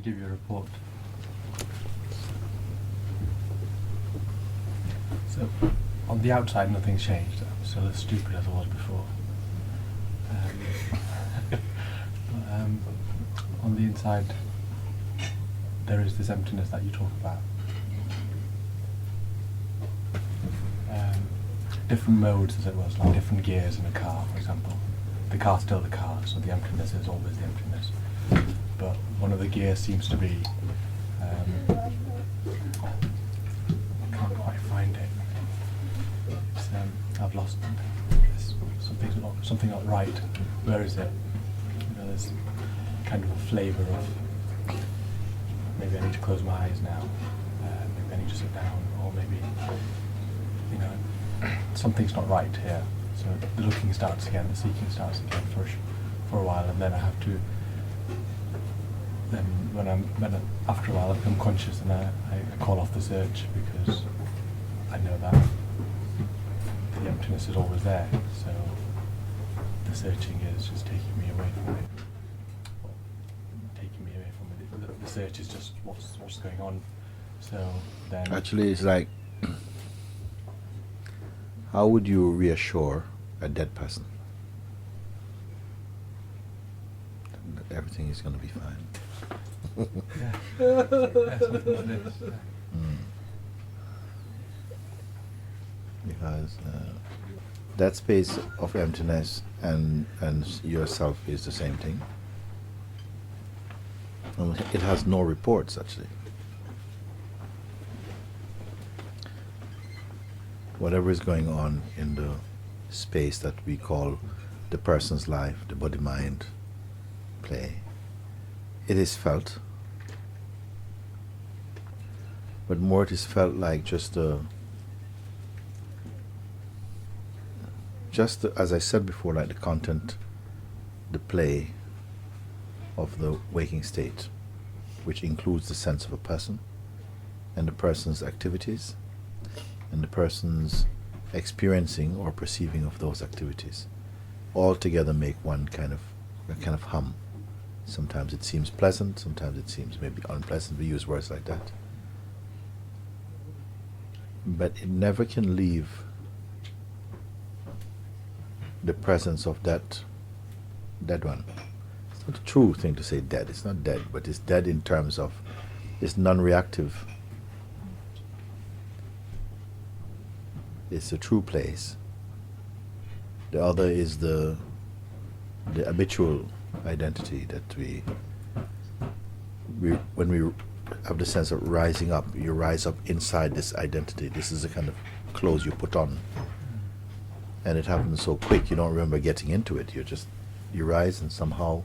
to give you a report. So, on the outside, nothing's changed. I'm still as stupid as I was before. On the inside, there is this emptiness that you talk about. Different modes, as it was, like different gears in a car, for example. The car's still the car, so the emptiness is always the emptiness. But one of the gears seems to be, I can't quite find it. It's, I've lost it. Something not right. Where is it? You know, there's kind of a flavour of, maybe I need to close my eyes now, maybe I need to sit down, or maybe, you know, something's not right here. So the looking starts again, the seeking starts again for a while, and then I have to. Then after a while I become conscious and I call off the search, because I know that the emptiness is always there. So the searching is just taking me away from it. The search is just what's going on. So then actually, it's like, how would you reassure a dead person that everything is going to be fine? yeah, something like this. Because that space of emptiness and yourself is the same thing. It has no reports, actually. Whatever is going on in the space that we call the person's life, the body-mind play, it is felt. But more it is felt like just as I said before, like the content, the play of the waking state, which includes the sense of a person and the person's activities and the person's experiencing or perceiving of those activities, all together make a kind of hum. Sometimes it seems pleasant, sometimes it seems maybe unpleasant. We use words like that, but it never can leave the presence of that dead one. It's not a true thing to say dead. It's not dead, but it's dead in terms of it's non-reactive. It's a true place. The other is the habitual identity that we when we have the sense of rising up, you rise up inside this identity. This is the kind of clothes you put on, and it happens so quick you don't remember getting into it. You rise, and somehow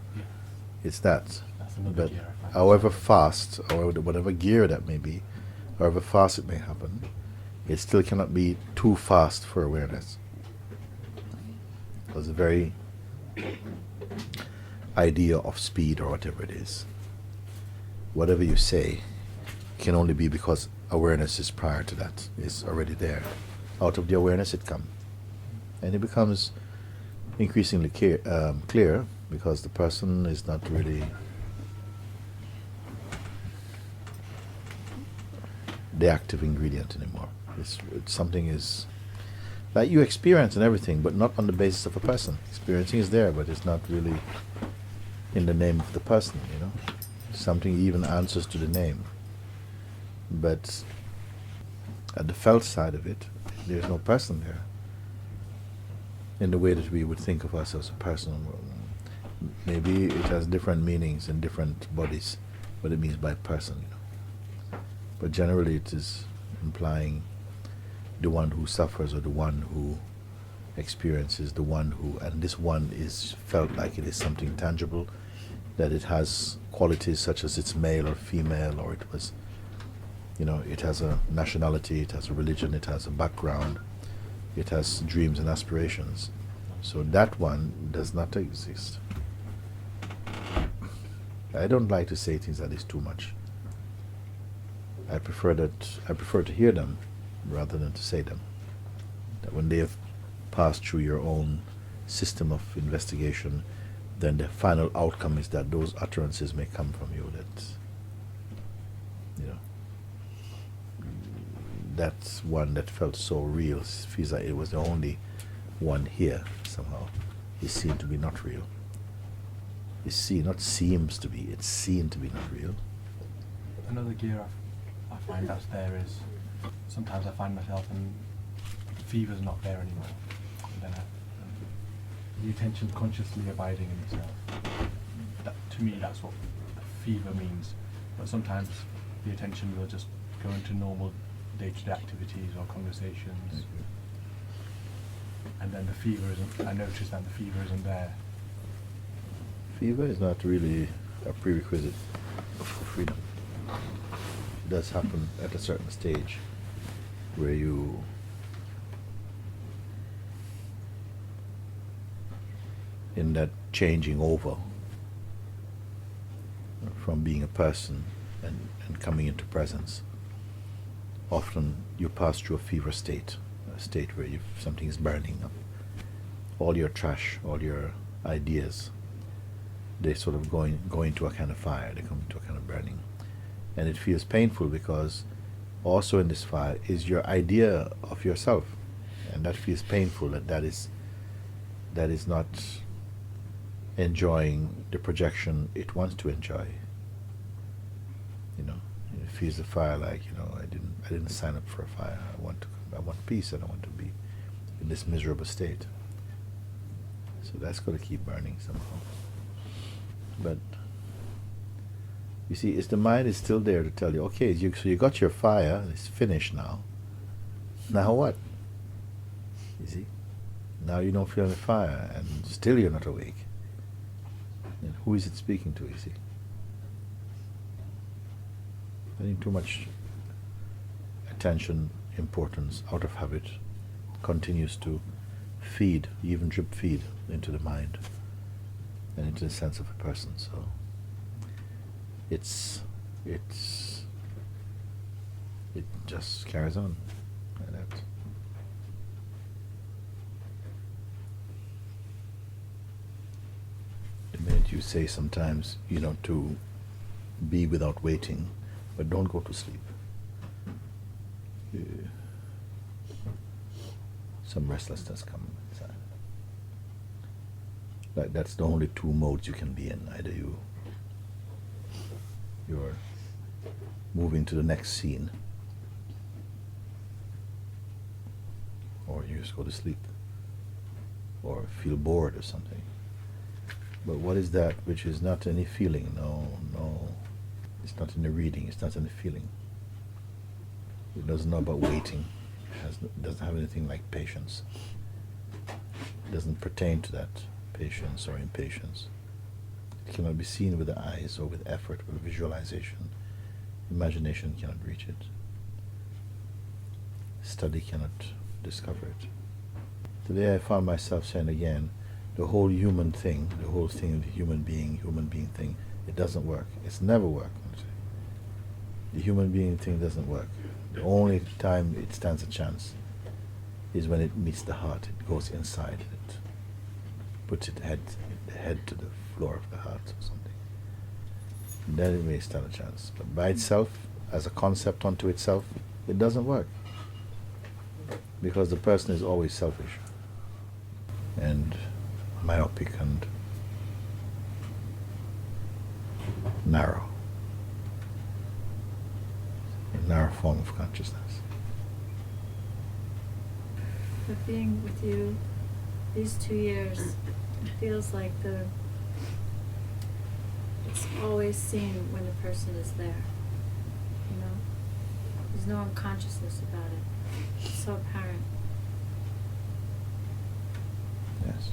it's that. But however fast, or whatever gear that may be, however fast it may happen, it still cannot be too fast for awareness. Because the very idea of speed, or whatever it is, whatever you say, can only be because awareness is prior to that, is already there. Out of the awareness it comes. And it becomes increasingly clear, because the person is not really the active ingredient anymore. It's something is like you experience and everything, but not on the basis of a person. Experiencing is there, but it's not really in the name of the person, you know. Something even answers to the name. But at the felt side of it, there's no person there. In the way that we would think of us as a person. Maybe it has different meanings in different bodies, what it means by person, you know. But generally it is implying the one who suffers, or the one who experiences, the one who, and this one is felt like it is something tangible, that it has qualities such as it's male or female, or it was, you know, it has a nationality, it has a religion, it has a background, it has dreams and aspirations. So that one does not exist. I don't like to say things that is too much. I prefer to hear them rather than to say them. That when they have passed through your own system of investigation, then the final outcome is that those utterances may come from you, that that's one that felt so real. Feels like it was the only one here somehow. Is seen to be not real. Is seen, not seems to be. It's seen to be not real. Another gear I find that's there is sometimes I find myself and the fever's not there anymore. And then the attention consciously abiding in the self. That, to me, that's what fever means. But sometimes the attention will just go into normal day-to-day activities or conversations. And then the fever isn't, I notice that the fever isn't there. Fever is not really a prerequisite for freedom. It does happen at a certain stage where you in that changing over from being a person and coming into presence. Often you pass through a fever state, a state where something is burning up. All your trash, all your ideas, they sort of go into a kind of fire, they come into a kind of burning. And it feels painful because also in this fire is your idea of yourself. And that feels painful, that is not enjoying the projection it wants to enjoy. You know, it feels the fire like, you know, I didn't sign up for a fire. I want peace, and I want to be in this miserable state. So that's got to keep burning somehow. But you see, the mind is still there to tell you, okay, so you got your fire, it's finished now. Now what? You see? Now you don't feel the fire, and still you're not awake. And who is it speaking to, you see? Putting too much attention, importance, out of habit, continues to feed, even drip feed, into the mind and into the sense of a person. So it just carries on like that. The minute you say sometimes, you know, to be without waiting, but don't go to sleep. Some restlessness comes inside. Like that's the only two modes you can be in. Either you're moving to the next scene, or you just go to sleep, or feel bored or something. But what is that which is not any feeling? No, it's not in the reading, it's not in the feeling. It doesn't know about waiting. It doesn't have anything like patience. It doesn't pertain to that patience or impatience. It cannot be seen with the eyes or with effort, with visualization. Imagination cannot reach it. Study cannot discover it. Today I found myself saying again, the whole human thing, the whole thing of the human being thing, it doesn't work. It's never worked. The human being thing doesn't work. The only time it stands a chance is when it meets the heart. It goes inside. It puts its head to the floor of the heart or something. And then it may stand a chance. But by itself, as a concept unto itself, it doesn't work. Because the person is always selfish and myopic and narrow. A narrow form of consciousness. But being with you these 2 years, it feels like it's always seen when the person is there. You know? There's no unconsciousness about it. It's so apparent. Yes.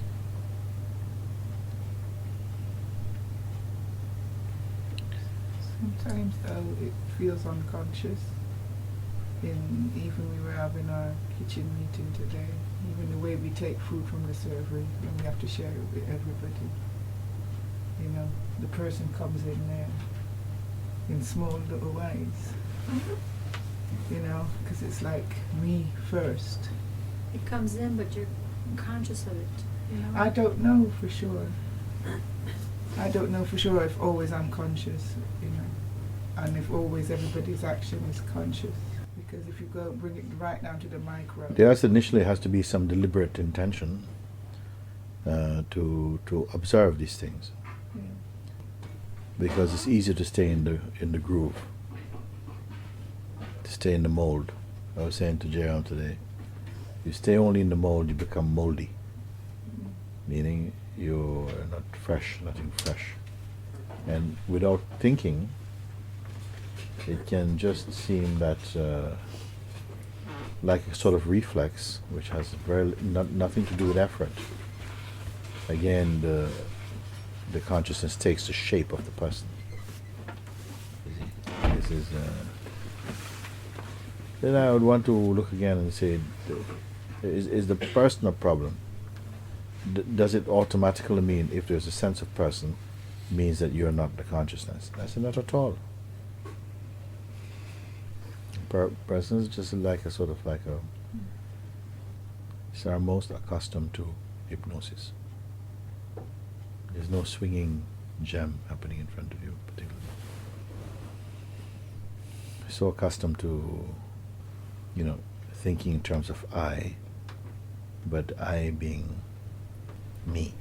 Sometimes though it feels unconscious. Even we were having our kitchen meeting today, even the way we take food from the servery and we have to share it with everybody. You know, the person comes in there in small little ways. You know, because it's like me first. It comes in, but you're conscious of it. You know? I don't know for sure. I don't know for sure if always I'm conscious, you know, and if always everybody's action is conscious. Because if you go bring it right down to the micro. Yes, initially has to be some deliberate intention to observe these things, Yeah. because it's easier to stay in the groove, to stay in the mold. I was saying to Jerome today, you stay only in the mold, you become moldy, meaning you're not fresh, nothing fresh. And without thinking, it can just seem that like a sort of reflex, which has nothing to do with effort. Again, the consciousness takes the shape of the person. This is. Then I would want to look again and say, is the person a problem? Does it automatically mean, if there's a sense of person, means that you're not the consciousness? I said, not at all. Person is just like a sort of like a. It's our most accustomed to hypnosis. There's no swinging gem happening in front of you, particularly. So accustomed to, thinking in terms of I, but I being me.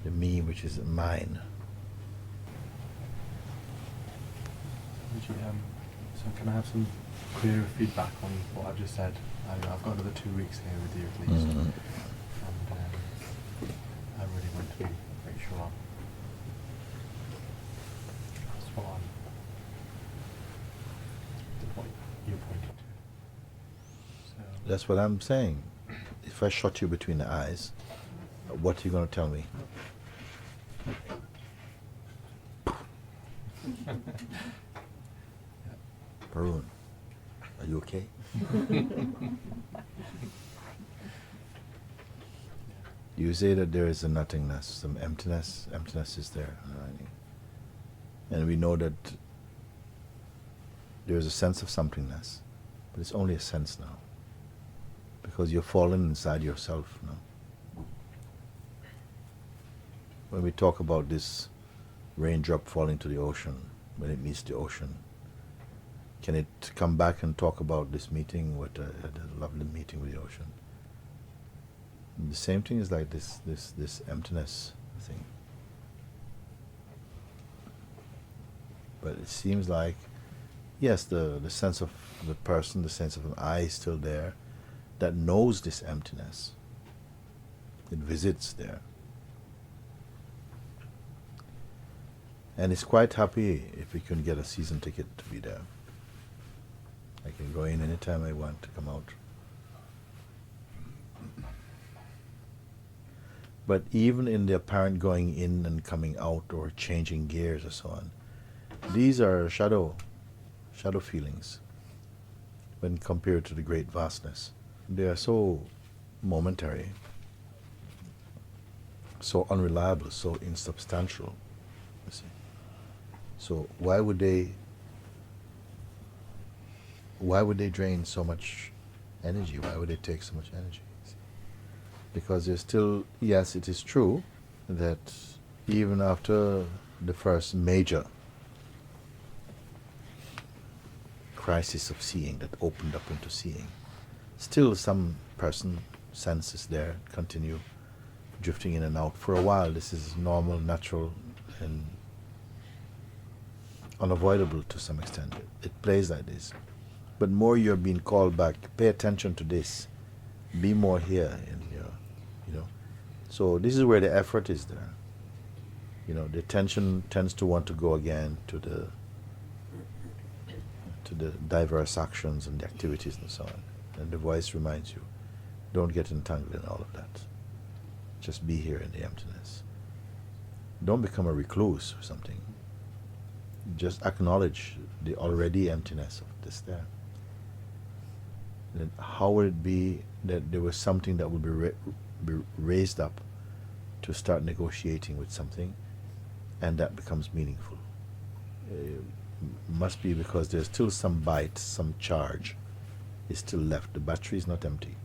The me which is mine. So can I have some clearer feedback on what I've just said? I've got another 2 weeks here with you at least, Mhm. and I really want to be very sure that's what you pointed to. So That's what I'm saying. If I shot you between the eyes, what are you going to tell me? Varun, are you okay? You say that there is a nothingness, some emptiness. Emptiness is there. And we know that there is a sense of somethingness, but it's only a sense now. Because you're fallen inside yourself now. When we talk about this raindrop falling to the ocean, when it meets the ocean, can it come back and talk about this meeting, what I had a lovely meeting with the ocean? And the same thing is like this emptiness thing. But it seems like, yes, the sense of the person, the sense of an I is still there, that knows this emptiness. It visits there. And it's quite happy if we can get a season ticket to be there. I can go in anytime I want to come out. But even in the apparent going in and coming out or changing gears or so on, these are shadow feelings when compared to the great vastness. They are so momentary, so unreliable, so insubstantial, you see. So why would they drain so much energy? Why would they take so much energy? Because there's still, yes, it is true that even after the first major crisis of seeing that opened up into seeing, still some person senses there continue drifting in and out. For a while this is normal, natural, and unavoidable to some extent. It plays like this. But more you're being called back, pay attention to this. Be more here in your, So this is where the effort is there. The attention tends to want to go again to the diverse actions and the activities and so on. And the voice reminds you, don't get entangled in all of that. Just be here in the emptiness. Don't become a recluse or something. Just acknowledge the already emptiness of this there. Then how would it be that there was something that would be raised up to start negotiating with something, and that becomes meaningful? Must be because there's still some bite, some charge is still left. The battery is not empty.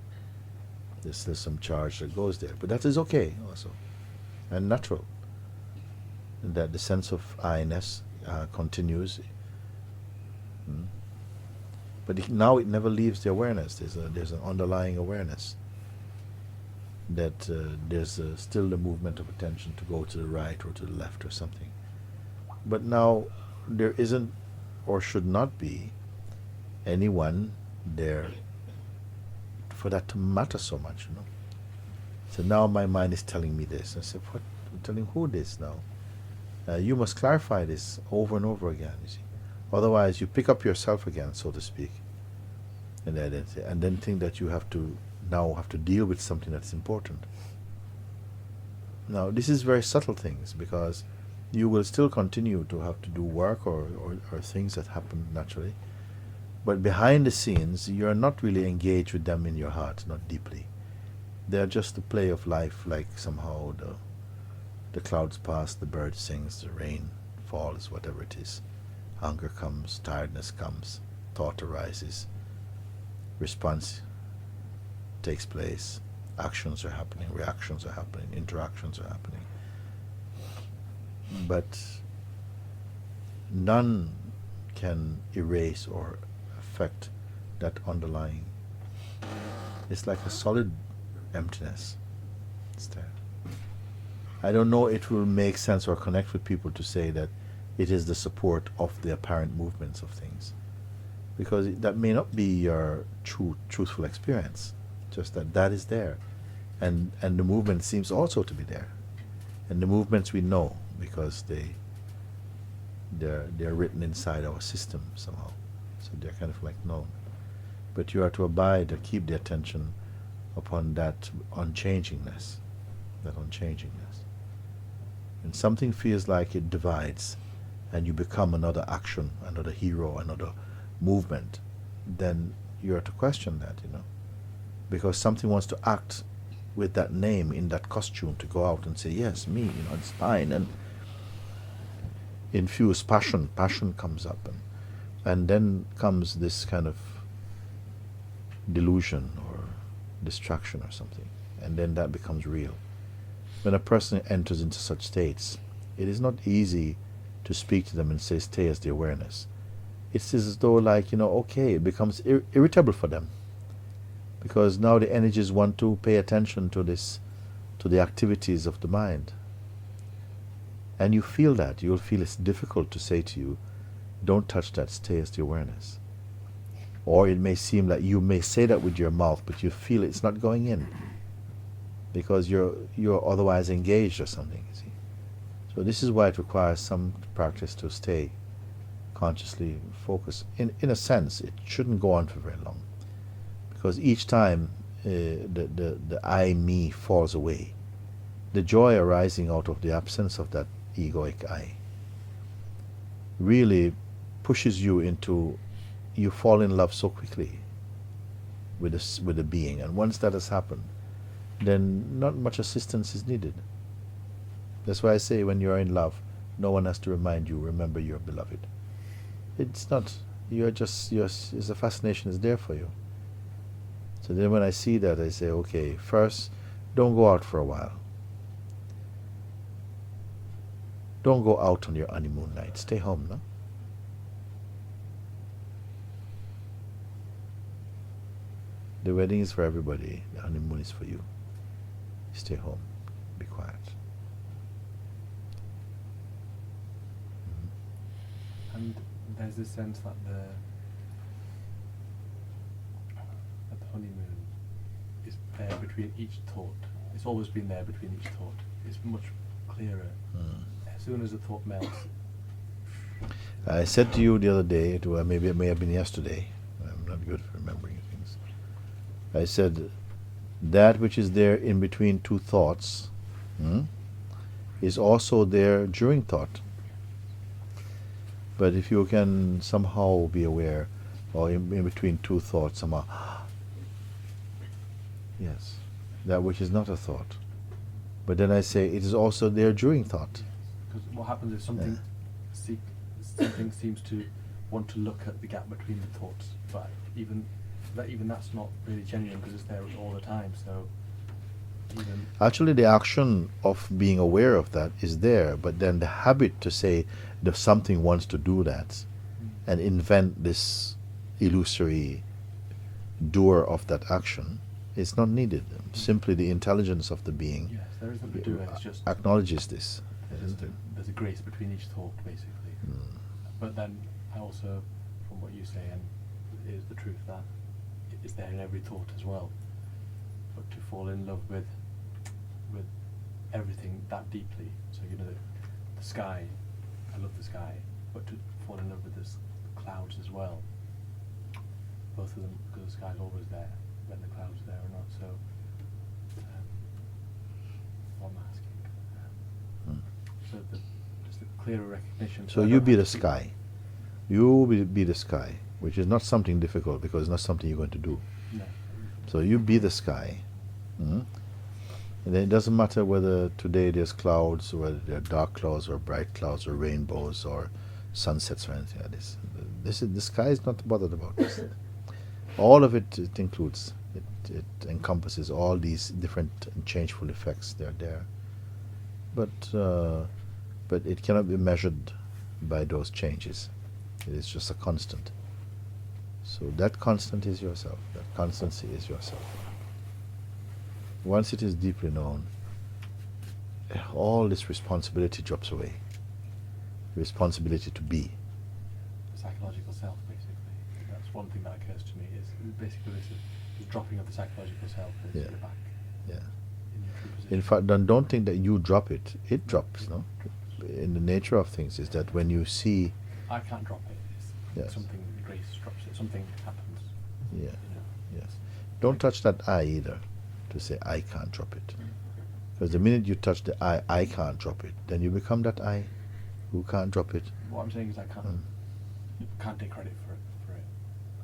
There's still some charge that goes there, but that is okay also, and natural. And that the sense of I-ness continues. But now it never leaves the awareness. There's an underlying awareness that there's still the movement of attention to go to the right or to the left or something. But now there isn't or should not be anyone there for that to matter so much, you know. So now my mind is telling me this. I said, what? I'm telling who this now? You must clarify this over and over again, you see. Otherwise, you pick up yourself again, so to speak, and then think that you have to deal with something that's important. Now, this is very subtle things, because you will still continue to have to do work or things that happen naturally. But behind the scenes, you're not really engaged with them in your heart, not deeply. They're just the play of life, like somehow the clouds pass, the bird sings, the rain falls, whatever it is. Hunger comes, tiredness comes, thought arises, response takes place, actions are happening, reactions are happening, interactions are happening. But none can erase or affect that underlying. It's like a solid emptiness. It's there. I don't know it will make sense or connect with people to say that it is the support of the apparent movements of things, because that may not be your truthful experience, just that is there, and the movement seems also to be there, and the movements we know because they're written inside our system somehow, so they're kind of like known. But you are to abide or keep the attention upon that unchangingness. And something feels like it divides, and you become another action, another hero, another movement, then you are to question that, you know. Because something wants to act with that name in that costume, to go out and say, yes, me, you know, it's fine, and infuse passion comes up, and then comes this kind of delusion or distraction or something, and then that becomes real. When a person enters into such states, it is not easy to speak to them and say, stay as the awareness. It's as though, like, you know, okay, it becomes irritable for them, because now the energies want to pay attention to the activities of the mind. And you feel that. You'll feel it's difficult to say to you, don't touch that, stay as the awareness. Or it may seem like you may say that with your mouth, but you feel it's not going in, because you're otherwise engaged or something, you see. So this is why it requires some practice to stay consciously focused. In a sense, it shouldn't go on for very long, because each time the I, me falls away, the joy arising out of the absence of that egoic I really pushes you into, you fall in love so quickly with the being, and once that has happened, then not much assistance is needed. That's why I say, when you're in love, no one has to remind you, remember you're beloved. It's not, the fascination is there for you. So then when I see that, I say, okay, first, don't go out for a while. Don't go out on your honeymoon night. Stay home, no? The wedding is for everybody. The honeymoon is for you. Stay home. Be quiet. And there's this sense that the honeymoon is there between each thought. It's always been there between each thought. It's much clearer. As soon as the thought melts. I said to you the other day, maybe it may have been yesterday, I'm not good at remembering things. I said, that which is there in between two thoughts is also there during thought. But if you can somehow be aware, or in between two thoughts, somehow, yes, that which is not a thought. But then I say, it is also there during thought. Because what happens is something seems to want to look at the gap between the thoughts, but even that's not really genuine, because it's there all the time. So actually, the action of being aware of that is there, but then the habit to say that something wants to do that and invent this illusory doer of that action is not needed. Simply the intelligence of the being Yes, there isn't a doer. It's just acknowledges this. there's a grace between each thought, basically. Mm. But then I also, from what you say, and it is the truth that it is there in every thought as well. But to fall in love with everything that deeply, so you know the sky, I love the sky, but to fall in love with the clouds as well. Both of them, because the sky's always there, whether the clouds are there or not. So, what I'm asking. So just the clearer recognition. So I you don't be have the to sky. You be the sky, which is not something difficult because it's not something you're going to do. No. So you be the sky. And then it doesn't matter whether today there's clouds, or whether there are dark clouds or bright clouds or rainbows or sunsets or anything like this. The sky is not bothered about this. All of it includes. It encompasses all these different and changeful effects. They're there. But it cannot be measured by those changes. It is just a constant. So that constant is yourself. That constancy is yourself. Once it is deeply known, all this responsibility drops away. Responsibility to be. The psychological self, basically. That's one thing that occurs to me. Is basically this dropping of the psychological self. Is Yeah. you're back Yeah. in your true position. In fact, don't think that you drop it. It drops, no? In the nature of things is that when you see, I can't drop it. It's Yes. something, grace drops it. Something happens. yeah, You know. yes. Don't touch that I either, to say I can't drop it. Because the minute you touch the I can't drop it, then you become that I who can't drop it. What I'm saying is I can't take credit for it.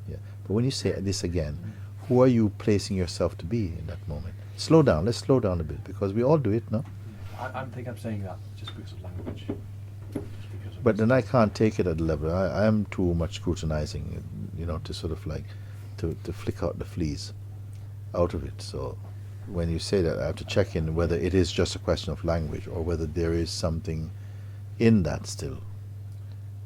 Yeah. But when you say this again, who are you placing yourself to be in that moment? Slow down. Let's slow down a bit because we all do it, no? I think I'm saying that just because of language. Just because of But then I can't take it at the level. I am too much scrutinizing, to sort of like to flick out the fleas out of it. So when you say that, I have to check in whether it is just a question of language or whether there is something in that still.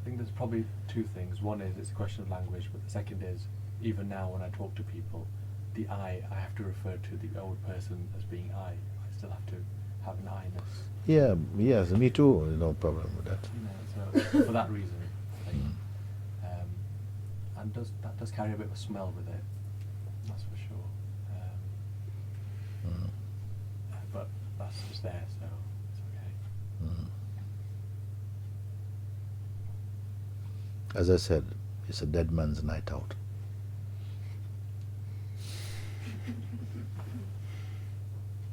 I think there's probably two things. One is it's a question of language, but the second is even now when I talk to people, the I have to refer to the old person as being I. I still have to have an I-ness. Yeah, yes, me too. No problem with that. So for that reason, I think, and that does carry a bit of a smell with it. That's for sure. But that's just there, so it's okay. As I said, it's a dead man's night out.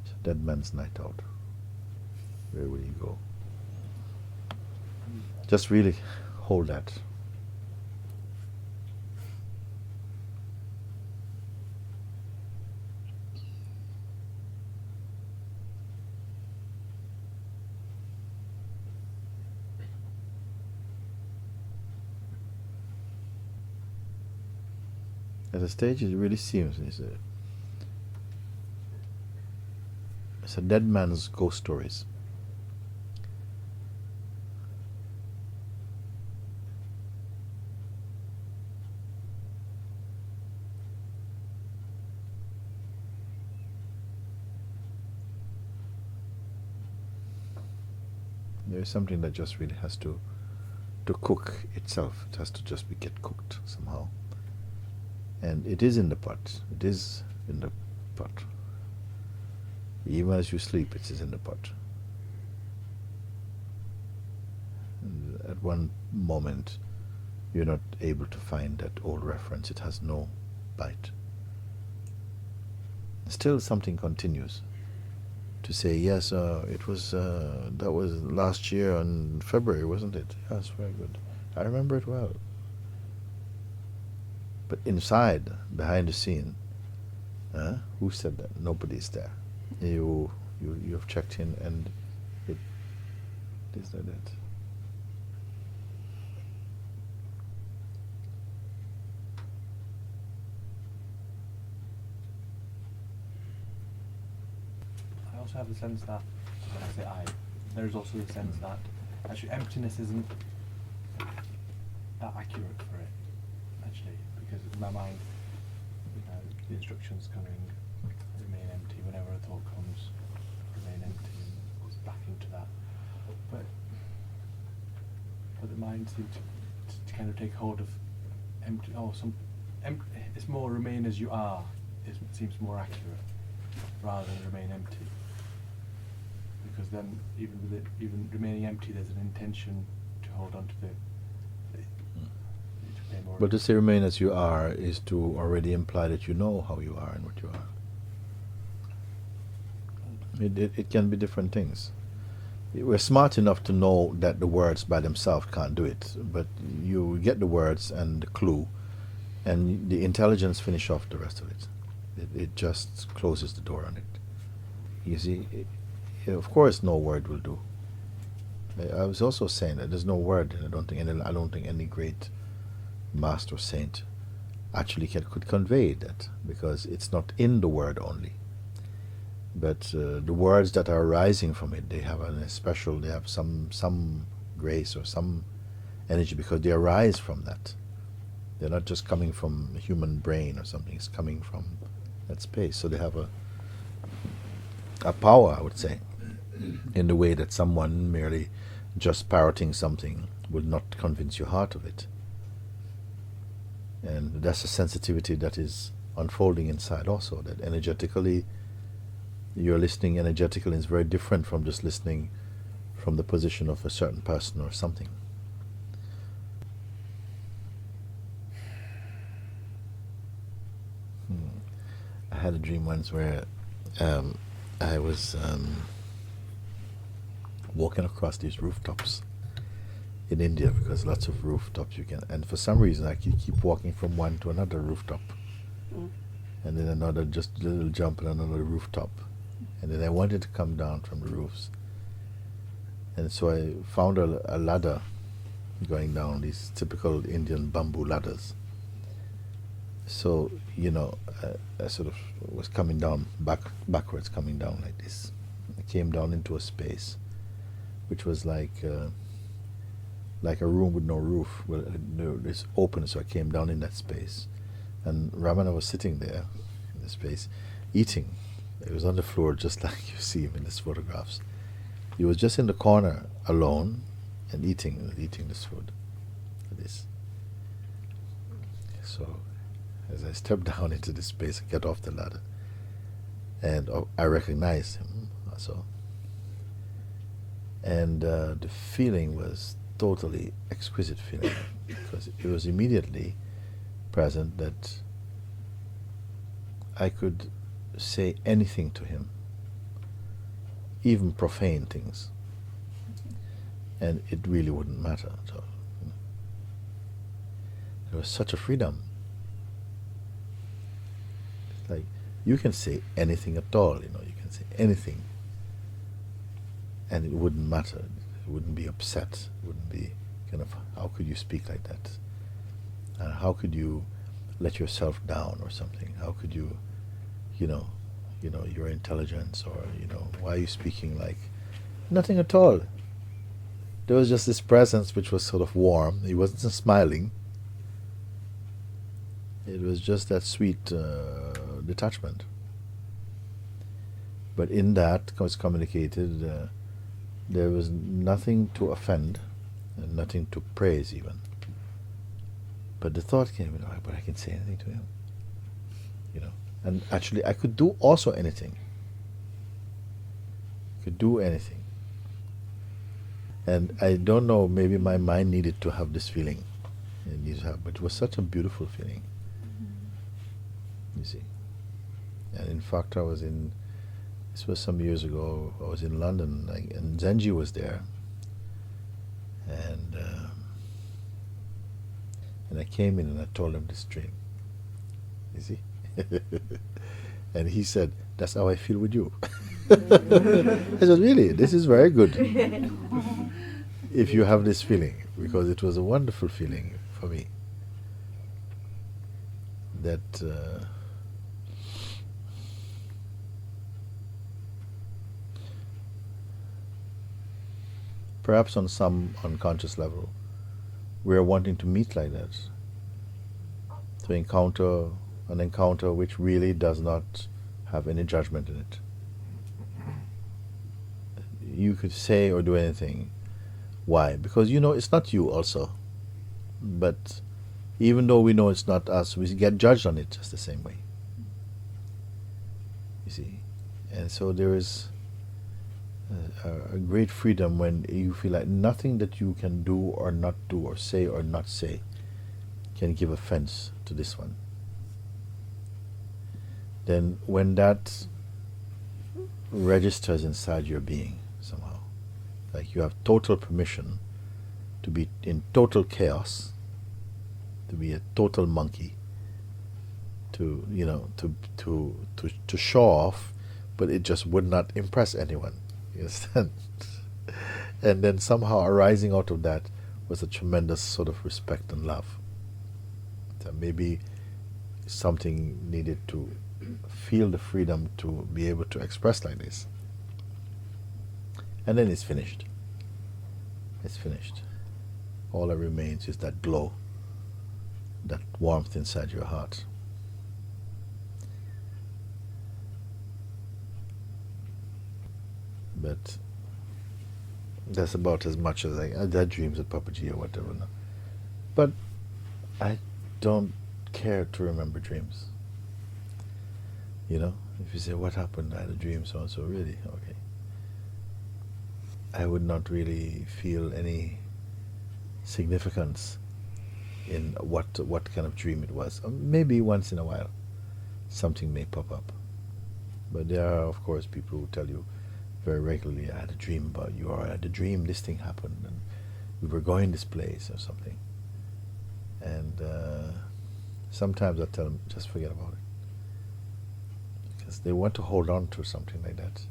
It's a dead man's night out. Where will you go? Just really hold that. At a stage, it really seems it's a dead man's ghost stories. There is something that just really has to cook itself. It has to just get cooked somehow. And it is in the pot. It is in the pot. Even as you sleep, it is in the pot. And at one moment, you're not able to find that old reference. It has no bite. Still, something continues to say, yes, it was, that was last year in February, wasn't it? Yes, very good. I remember it well. But inside, behind the scene, who said that? Nobody's there. You've checked in and it is like that. I also have the sense that, when I say I, there is also the sense that actually emptiness isn't that accurate for it, actually, because in my mind, the instructions coming, remain empty whenever a thought comes, remain empty, and goes back into that. But the mind seems to kind of take hold of empty. It's more remain as you are. It seems more accurate rather than remain empty. Because then, even with it, even remaining empty, there's an intention to hold on to the. To pay more. But to say remain as you are is to already imply that you know how you are and what you are. It can be different things. We're smart enough to know that the words by themselves can't do it, but you get the words and the clue, and the intelligence finish off the rest of it. It just closes the door on it. You see, of course, no word will do. I was also saying that there's no word. I don't think any great master or saint actually could convey that, because it's not in the word only. But the words that are arising from it, they have they have some grace or some energy, because they arise from that. They're not just coming from a human brain or something. It's coming from that space. So they have a power, I would say, in the way that someone merely just parroting something would not convince your heart of it. And that's a sensitivity that is unfolding inside also, that energetically you're listening energetically, and it's very different from just listening from the position of a certain person or something. I had a dream once where I was walking across these rooftops in India, because lots of rooftops you can, and for some reason I keep walking from one to another rooftop, and then another, just a little jump and another rooftop, and then I wanted to come down from the roofs, and so I found a ladder going down, these typical Indian bamboo ladders. So I sort of was coming down backwards, coming down like this. I came down into a space which was like a room with no roof. Well, it's open, so I came down in that space, and Ramana was sitting there in the space, eating. It was on the floor, just like you see him in these photographs. He was just in the corner, alone, and eating this food. This. So, as I stepped down into this space, I get off the ladder, and I recognized him also. And the feeling was totally exquisite feeling, because it was immediately present that I could say anything to him, even profane things, and it really wouldn't matter. So there was such a freedom. It's like you can say anything at all, you can say anything, and it wouldn't matter. It wouldn't be upset. It wouldn't be kind of, how could you speak like that? How could you let yourself down or something? How could you, your intelligence, or why are you speaking like nothing at all? There was just this presence which was sort of warm. He wasn't smiling. It was just that sweet detachment. But in that was communicated. There was nothing to offend, and nothing to praise even. But the thought came, but I can say anything to him. And actually I could do also anything. Could do anything. And I don't know, maybe my mind needed to have this feeling. But it was such a beautiful feeling. You see. And in fact, this was some years ago, I was in London, and Zenji was there. And I came in and I told him this dream. You see? And he said, "That's how I feel with you." I said, "Really? This is very good. If you have this feeling," because it was a wonderful feeling for me. That perhaps on some unconscious level, we are wanting to meet like that. to encounter an encounter which really does not have any judgment in it. You could say or do anything. Why? Because you know it's not you also. But even though we know it's not us, we get judged on it just the same way. You see? And so there is a great freedom when you feel like nothing that you can do or not do or not say can give offense to this one. Then when that registers inside your being somehow, like you have total permission to be in total chaos, to be a total monkey, to to show off, but it just would not impress anyone. You understand? And then somehow arising out of that was a tremendous sort of respect and love. So maybe something needed to feel the freedom to be able to express like this. And then it's finished. It's finished. All that remains is that glow, that warmth inside your heart. But that's about as much as I had dreams of Papa G or whatever. No. But I don't care to remember dreams. You know, if you say, what happened? I had a dream, so and so. Really? Okay. I would not really feel any significance in what kind of dream it was. Maybe once in a while something may pop up. But there are, of course, people who tell you very regularly, I had a dream about you, or I had a dream this thing happened, and we were going this place or something. And sometimes I tell them, just forget about it. Because they want to hold on to something like that.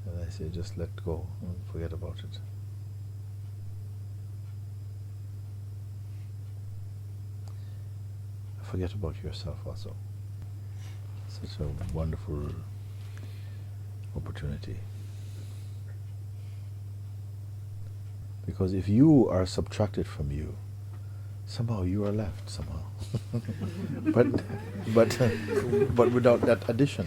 And I say, just let go and forget about it. Forget about yourself also. Such a wonderful opportunity. Because if you are subtracted from you, somehow you are left somehow. but without that addition.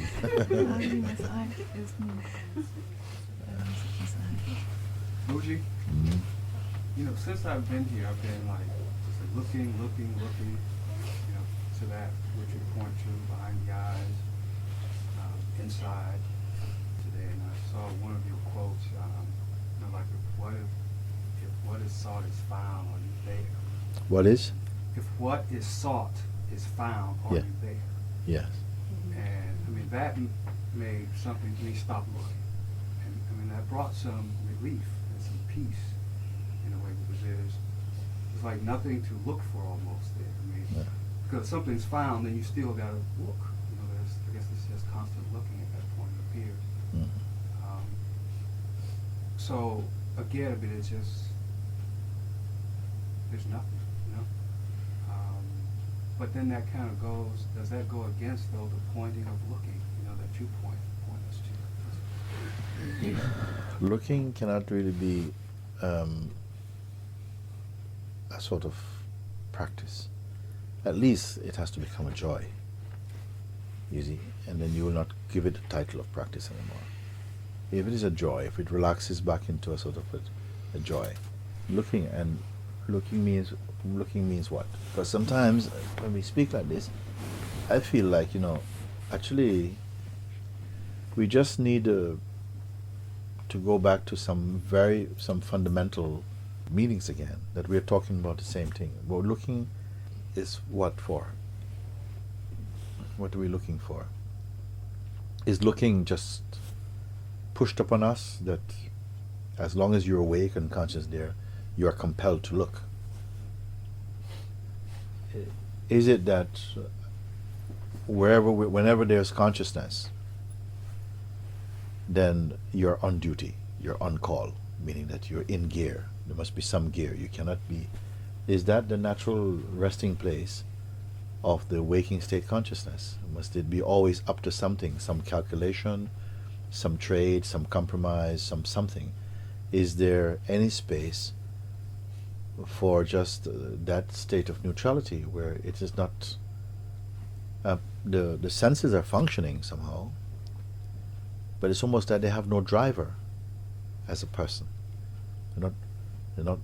Mooji, you know, since I've been here, I've been like just like looking, you know, to that which you point to behind the eyes, inside today, and I saw one of your quotes, you know, like if what is sought is found, are you there? What is? If what is sought is found, are you there? Yes. And I mean that made me stop looking, and I mean that brought some relief and some peace in a way, because there's like nothing to look for almost there. I mean, because if something's found, then you still gotta look. You know, I guess it's just constant looking at that point, it appears. So again, I mean, it's just there's nothing, you know. But then that kind of goes. Does that go against though the pointing of looking? You know, that you point us to. Looking cannot really be a sort of practice. At least it has to become a joy. You see, and then you will not give it the title of practice anymore. If it is a joy, if it relaxes back into a sort of a joy, looking means what? Because sometimes when we speak like this, I feel like, you know, actually we just need to go back to some fundamental meanings again, that we're talking about the same thing. Well, looking is what for? What are we looking for? Is looking just pushed upon us, that as long as you're awake and conscious there, you are compelled to look? Is it that whenever there's consciousness, then you're on duty, you're on call, meaning that you're in gear? There must be some gear. You cannot be. Is that the natural resting place of the waking state consciousness? Must it be always up to something, some calculation, some trade, some compromise, something? Is there any space for just that state of neutrality where it is not The senses are functioning somehow, but it's almost that they have no driver as a person. They're not, they're not,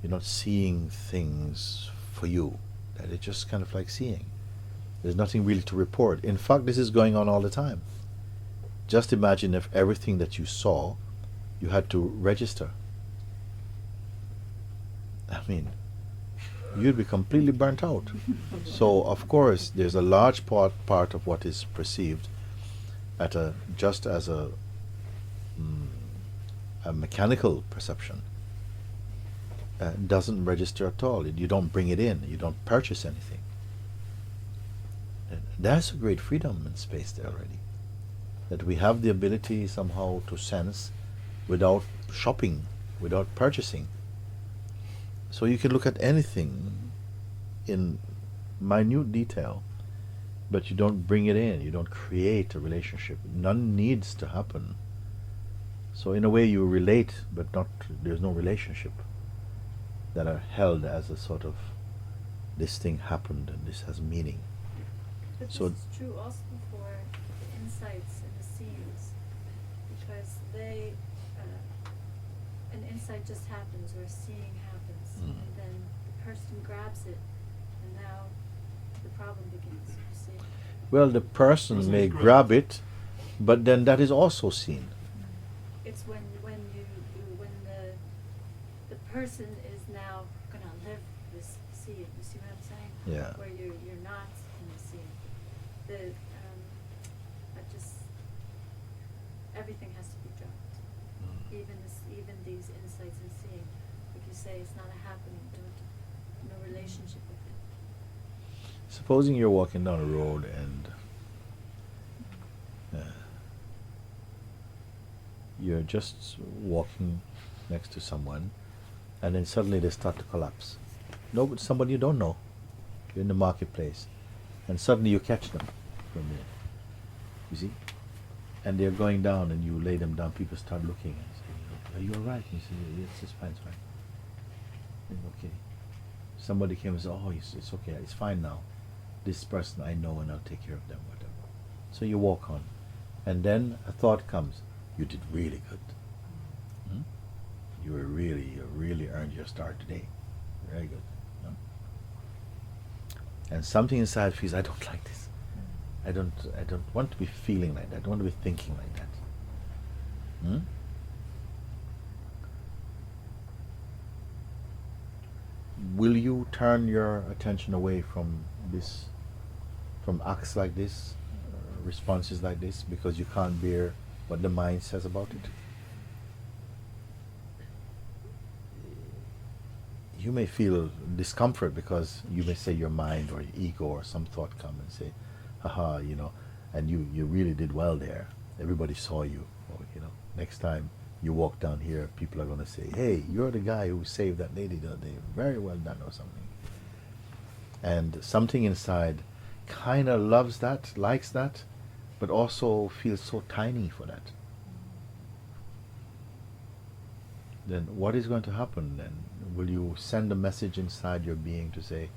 you're not seeing things for you. That it's just kind of like seeing. There's nothing really to report. In fact, this is going on all the time. Just imagine if everything that you saw, you had to register. I mean, you'd be completely burnt out. So, of course, there's a large part of what is perceived at just as a mechanical perception doesn't register at all. You don't bring it in. You don't purchase anything. And there's a great freedom in space there already. That we have the ability somehow to sense without shopping, without purchasing. So you can look at anything in minute detail, but you don't bring it in. You don't create a relationship. None needs to happen. So in a way you relate, but not, there's no relationship that are held as a sort of, this thing happened and this has meaning. But So this is true also for the insights and the scenes, because they, an insight just happens or a seeing happens, and then the person grabs it, and now the problem begins, you see. Well, the person may grab it, but then that is also seen. It's when the person is now gonna live this scene. You see what I'm saying? Yeah. Where you're not in the scene. Everything has to be dropped. Even these insights and seeing. Like you say, it's not a happening. No relationship with it. Supposing you're walking down a road and you're just walking next to someone, and then suddenly they start to collapse. No, but somebody you don't know. You're in the marketplace, and suddenly you catch them from there. You see? And they're going down, and you lay them down. People start looking and say, "Are you all right?" And you say, "Yes, it's fine, it's fine." Okay. Somebody came and said, "Oh, it's okay, it's fine now. This person I know, and I'll take care of them, whatever." So you walk on, and then a thought comes. You did really good. You really earned your star today. Very good. No? And something inside feels, I don't like this. I don't want to be feeling like that. I don't want to be thinking like that. Will you turn your attention away from this, from acts like this, responses like this, because you can't bear what the mind says about it? You may feel discomfort because you may say your mind or your ego or some thought come and say, haha, and you really did well there. Everybody saw you. Or, next time you walk down here, people are going to say, hey, you're the guy who saved that lady the other day. Very well done, or something. And something inside kind of loves that, likes that, but also feels so tiny for that. Then what is going to happen then? Will you send a message inside your being to say,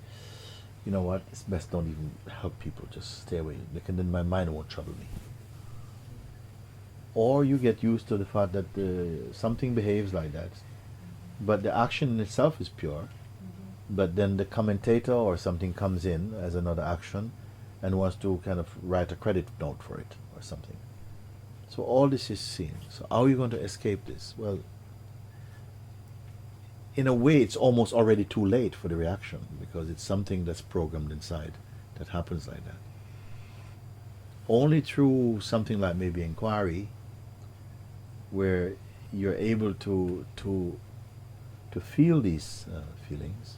you know what, it's best don't even help people, just stay away, because then my mind won't trouble me. Or you get used to the fact that something behaves like that, but the action in itself is pure, but then the commentator or something comes in as another action and wants to kind of write a credit note for it or something. So all this is seen. So how are you going to escape this? Well, in a way, it's almost already too late for the reaction, because it's something that's programmed inside that happens like that. Only through something like maybe inquiry, where you're able to feel these feelings,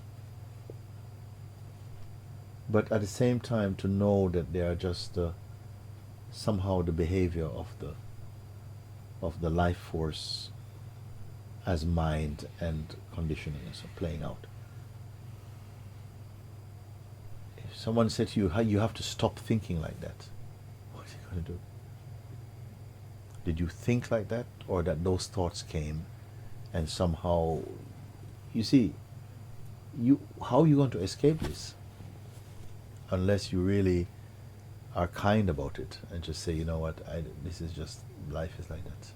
but at the same time to know that they are just somehow the behavior of the life force as mind and conditioning, so playing out. If someone said to you, you have to stop thinking like that, what are you going to do? Did you think like that, or that those thoughts came and somehow, you see, how are you going to escape this? Unless you really are kind about it and just say, you know what, this is just, life is like that.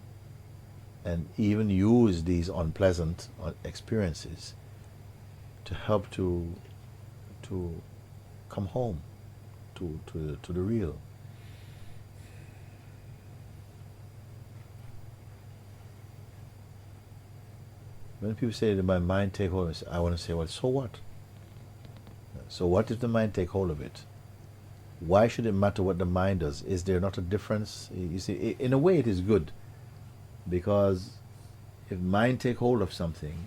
And even use these unpleasant experiences to help to come home to the real. When people say that my mind take hold of it, I want to say, well, so what? So what if the mind take hold of it? Why should it matter what the mind does? Is there not a difference? You see, in a way it is good, because if mind take hold of something,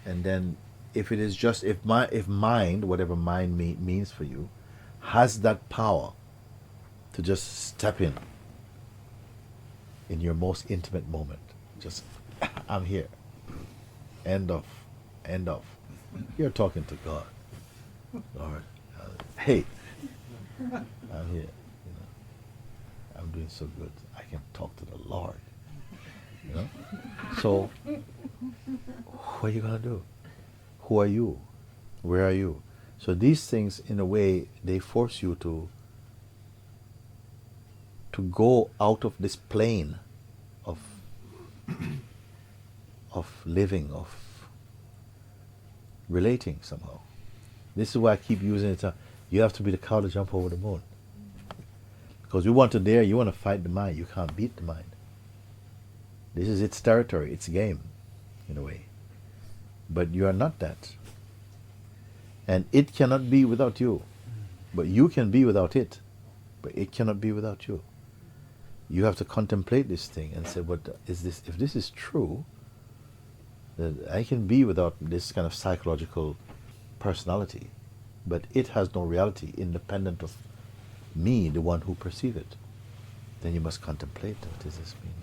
and then if it is just, if mind, whatever mind means for you, has that power to just step in your most intimate moment, just, I'm here. End of. You're talking to God. Lord, hey, I'm here. You know, I'm doing so good. I can talk to the Lord. You know. So, what are you gonna do? Who are you? Where are you? So these things, in a way, they force you to go out of this plane of living, of relating somehow. This is why I keep using it. You have to be the cow to jump over the moon. Because you want to dare, you want to fight the mind. You can't beat the mind. This is its territory, its game, in a way. But you are not that. And it cannot be without you. But you can be without it. But it cannot be without you. You have to contemplate this thing and say, "What is this? If this is true, that I can be without this kind of psychological personality, but it has no reality independent of me, the one who perceives it." Then you must contemplate, what does this mean?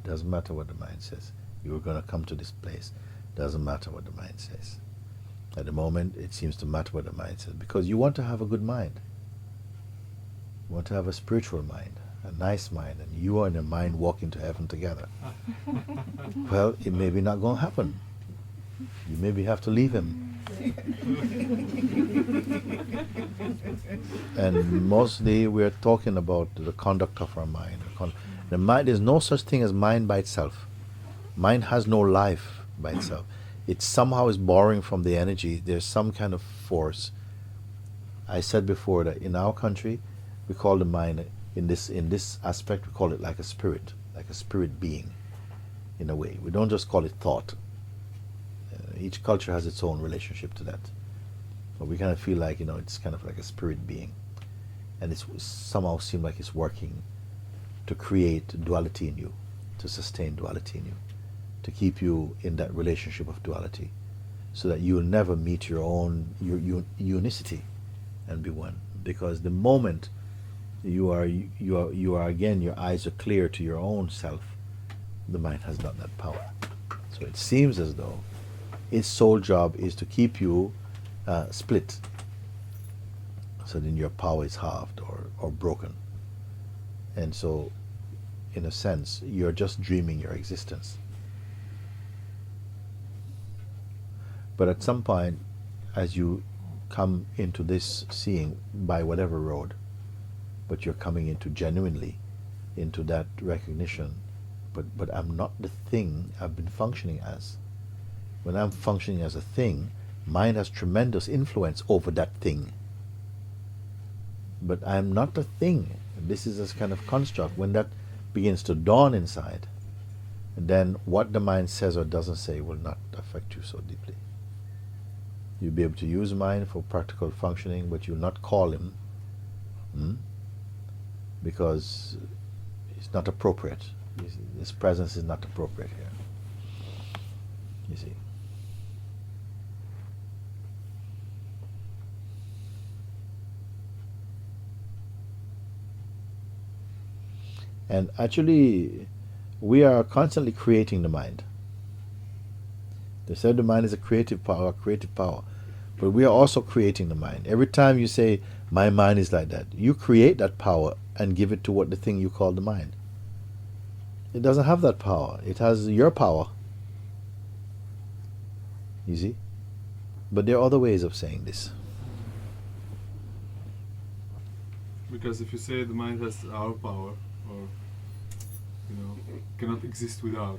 It doesn't matter what the mind says. You are going to come to this place. Doesn't matter what the mind says. At the moment, it seems to matter what the mind says, because you want to have a good mind. You want to have a spiritual mind, a nice mind, and you and your mind walking to heaven together. Well, it may be not going to happen. You maybe have to leave him. And mostly we're talking about the conduct of our mind. The mind, there's no such thing as mind by itself. Mind has no life by itself. It somehow is borrowing from the energy. There's some kind of force. I said before that in our country, we call the mind, in this aspect, we call it like a spirit being, in a way. We don't just call it thought. Each culture has its own relationship to that. But we kind of feel like, it's kind of like a spirit being. And it's somehow seems like it's working to create duality in you, to sustain duality in you, to keep you in that relationship of duality, so that you will never meet your own unicity and be one. Because the moment you are again, your eyes are clear to your own self, the mind has not that power. So it seems as though its sole job is to keep you split, so then your power is halved or broken. And so, in a sense, you're just dreaming your existence. But at some point, as you come into this seeing by whatever road, but you're coming into genuinely into that recognition, but I'm not the thing I've been functioning as. When I'm functioning as a thing, mind has tremendous influence over that thing. But I'm not a thing. This is a kind of construct. When that begins to dawn inside, then what the mind says or doesn't say will not affect you so deeply. You'll be able to use mind for practical functioning, but you'll not call him, because it's not appropriate. His presence is not appropriate here. You see. And actually, we are constantly creating the mind. They said the mind is a creative power, but we are also creating the mind. Every time you say, my mind is like that, you create that power and give it to what the thing you call the mind. It doesn't have that power. It has your power. You see? But there are other ways of saying this. Because if you say the mind has our power, or cannot exist without,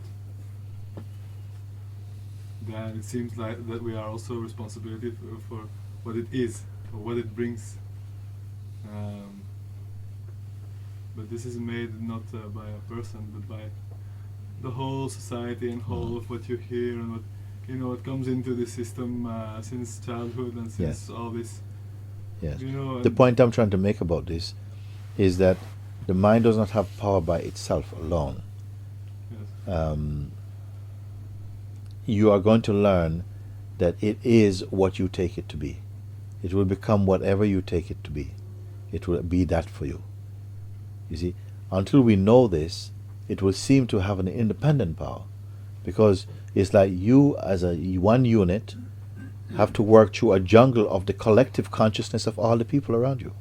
then it seems like that we are also responsibility for what it is or what it brings. But this is made not by a person, but by the whole society and whole of what you hear and what comes into the system since childhood and since all this. Yes. The point I'm trying to make about this is that the mind does not have power by itself alone. Yes. You are going to learn that it is what you take it to be. It will become whatever you take it to be. It will be that for you. You see, until we know this, it will seem to have an independent power, because it's like you as a one unit have to work through a jungle of the collective consciousness of all the people around you.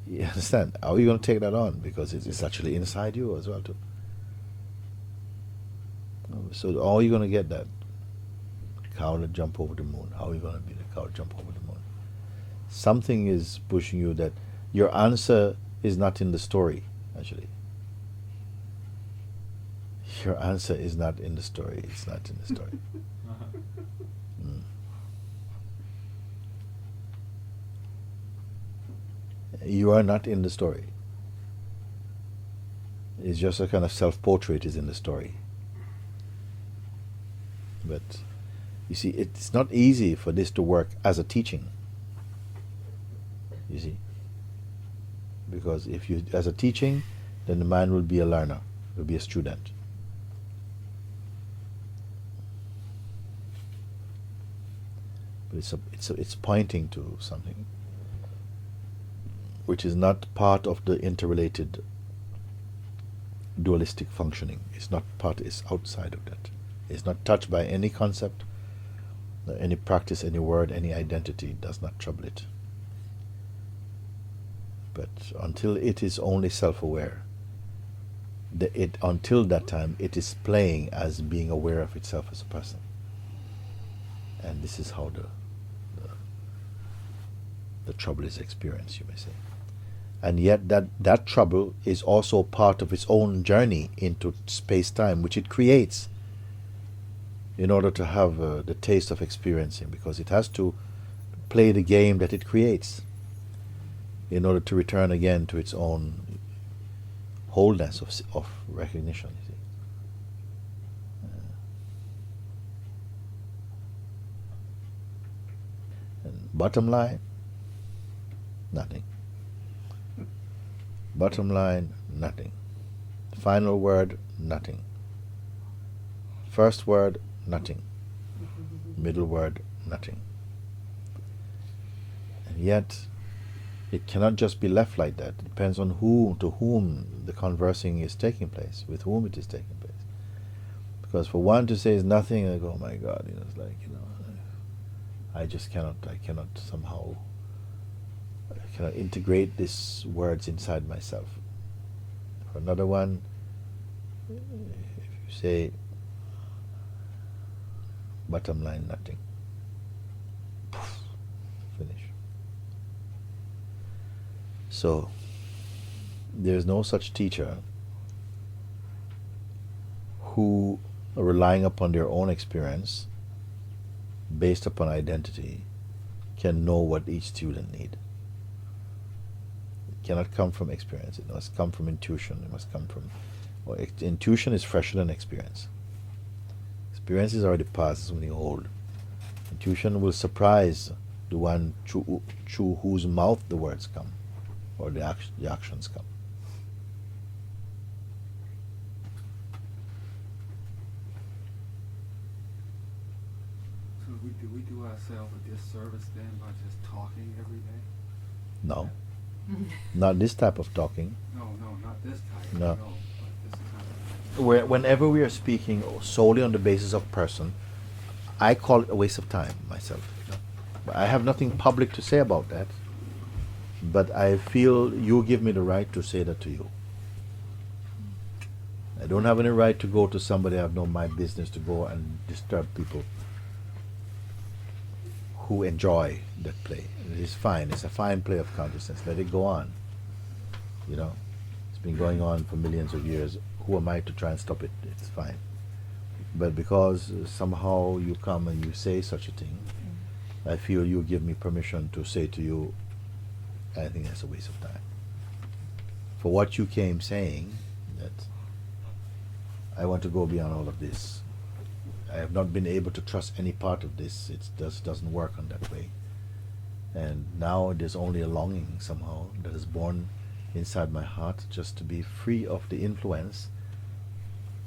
You understand? How are you going to take that on? Because it's actually inside you as well too. So how are you going to get that cow to jump over the moon? How are you going to be the cow to jump over the moon? Something is pushing you that your answer is not in the story, actually. Your answer is not in the story. It's not in the story. You are not in the story. It's just a kind of self-portrait is in the story. But you see, it's not easy for this to work as a teaching. You see, because if you as a teaching, then the mind will be a learner, will be a student. But it's pointing to something which is not part of the interrelated dualistic functioning. It's not part, it's outside of that. It's not touched by any concept, any practice, any word, any identity. It does not trouble it. But until it is only self-aware, until that time it is playing as being aware of itself as a person. And this is how the trouble is experienced, you may say. And yet that trouble is also part of its own journey into space-time, which it creates in order to have the taste of experiencing, because it has to play the game that it creates in order to return again to its own wholeness of recognition. You see. And bottom line, nothing. Bottom line, nothing. Final word, nothing. First word, nothing. Middle word, nothing. And yet, it cannot just be left like that. It depends on to whom the conversing is taking place, with whom it is taking place. Because for one to say is nothing, I go, oh my God, it's like, I cannot somehow, I cannot integrate these words inside myself. For another one, if you say, bottom line, nothing. Poof, finish. So, there is no such teacher who, relying upon their own experience, based upon identity, can know what each student needs. It cannot come from experience. It must come from intuition. It must come from... intuition is fresher than experience. Experience is already past, it's something old. Intuition will surprise the one through whose mouth the words come, or the actions come. So do we do ourselves a disservice then by just talking every day? No. Not this type of talking. No, not this type. No. But this kind of... Whenever we are speaking solely on the basis of person, I call it a waste of time myself. But I have nothing public to say about that. But I feel you give me the right to say that to you. I don't have any right to go to somebody I have no my business to go and disturb people who enjoy that play. It is fine. It's a fine play of consciousness. Let it go on. You know, it's been going on for millions of years. Who am I to try and stop it? It's fine. But because somehow you come and you say such a thing, I feel you give me permission to say to you, I think that's a waste of time. For what you came saying, that I want to go beyond all of this. I have not been able to trust any part of this. It just doesn't work on that way. And now there's only a longing somehow that is born inside my heart just to be free of the influence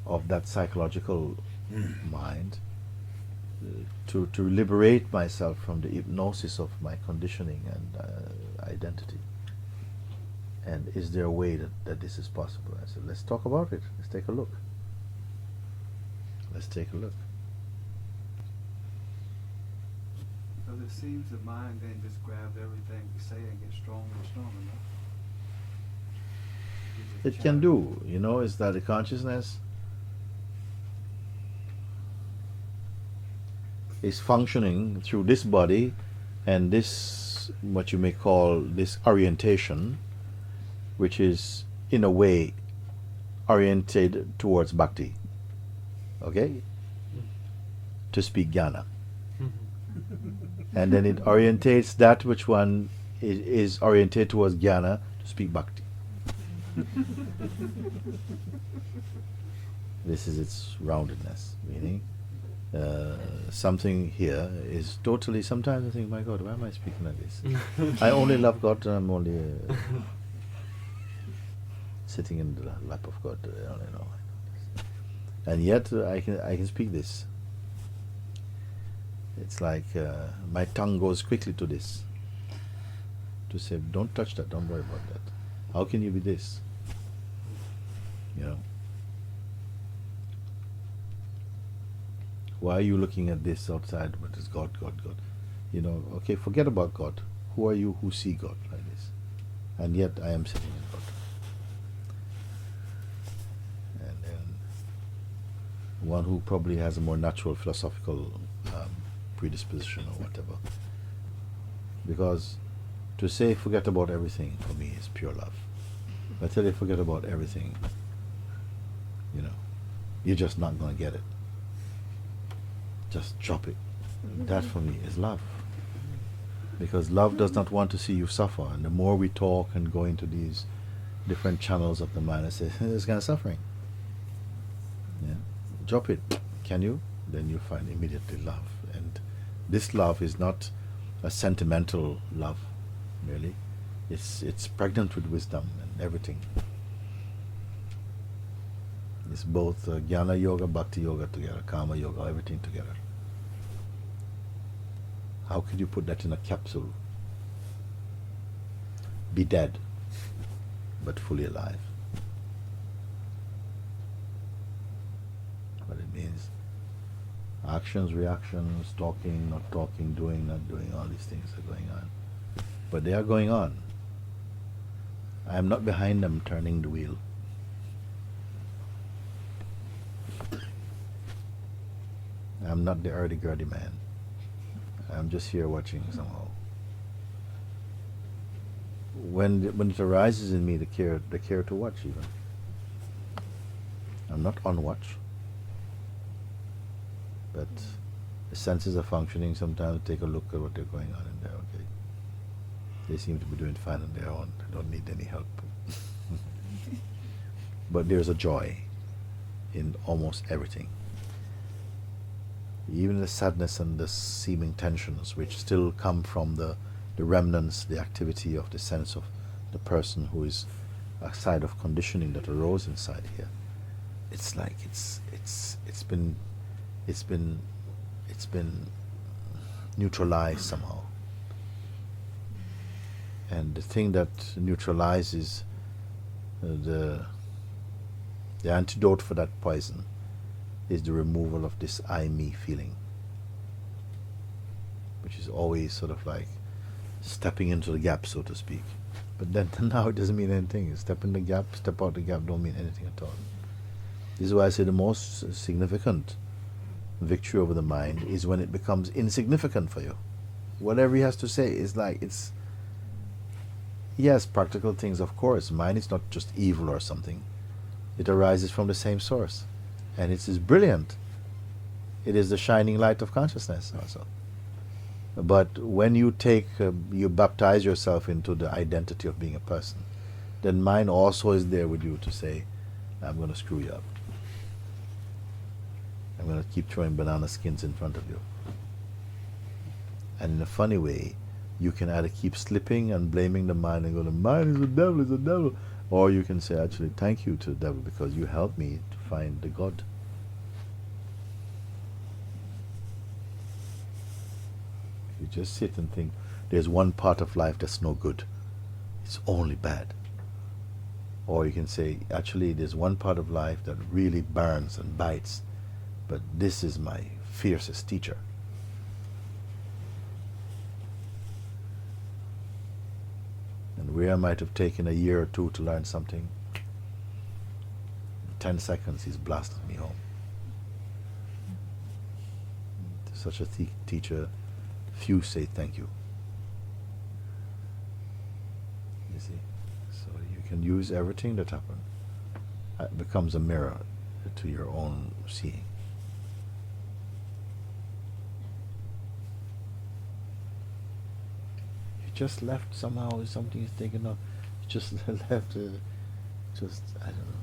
of that psychological mind, to liberate myself from the hypnosis of my conditioning and identity. And is there a way that this is possible? I said, let's talk about it. Let's take a look. Let's take a look. Because it seems the mind then just grabs everything we say and gets stronger and stronger, no? It can do, you know, is that the consciousness is functioning through this body and this, what you may call this orientation, which is in a way oriented towards bhakti, okay, to speak jnana. And then it orientates that which one is oriented towards jnana to speak bhakti. This is its roundedness, meaning something here is totally, sometimes I think, my God, why am I speaking like this? I only love God and I'm only sitting in the lap of God, I don't know. And yet I can speak this. It's like my tongue goes quickly to this, to say, don't touch that, don't worry about that. How can you be this? You know? Why are you looking at this outside? What is God, God, God? You know, okay, forget about God. Who are you who see God like this? And yet I am sitting in God. And then one who probably has a more natural philosophical predisposition or whatever. Because to say forget about everything for me is pure love. If I tell you forget about everything, you know, you're just not going to get it. Just drop it. That for me is love. Because love does not want to see you suffer. And the more we talk and go into these different channels of the mind, I say, there's kind of suffering. Yeah? Drop it. Can you? Then you find immediately love. And this love is not a sentimental love, merely. It's pregnant with wisdom and everything. It's both jnana yoga, bhakti yoga together, karma yoga, everything together. How could you put that in a capsule? Be dead, but fully alive. What it means. Actions, reactions, talking, not talking, doing, not doing, all these things are going on. But they are going on. I am not behind them turning the wheel. I'm not the hurdy-gurdy man. I'm just here watching somehow. When it arises in me, the care to watch even. I'm not on watch. But the senses are functioning. Sometimes take a look at what they're going on in there. Okay, they seem to be doing fine on their own. I don't need any help. But there's a joy in almost everything. Even the sadness and the seeming tensions, which still come from the remnants, the activity of the sense of the person who is a side of conditioning that arose inside here. It's like it's been neutralized somehow. And the thing that neutralizes the antidote for that poison is the removal of this I, me feeling, which is always sort of like stepping into the gap, so to speak. But then now it doesn't mean anything. You step in the gap, step out the gap, don't mean anything at all. This is why I say the most significant victory over the mind is when it becomes insignificant for you. Whatever he has to say is like, it's, yes, practical things, of course. Mind is not just evil or something. It arises from the same source. And it is brilliant. It is the shining light of consciousness also. But when you take, you baptize yourself into the identity of being a person, then mind also is there with you to say, I'm going to screw you up. I'm going to keep throwing banana skins in front of you. And in a funny way, you can either keep slipping and blaming the mind and go, the mind is the devil, is the devil. Or you can say, actually, thank you to the devil because you helped me to find the God. You just sit and think, there's one part of life that's no good. It's only bad. Or you can say, actually, there's one part of life that really burns and bites, but this is my fiercest teacher. And where I might have taken a year or two to learn something, in 10 seconds he's blasted me home. To such a teacher, few say thank you. You see? So you can use everything that happened. It becomes a mirror to your own seeing. You just left somehow, something is taken off. You just left, just, I don't know.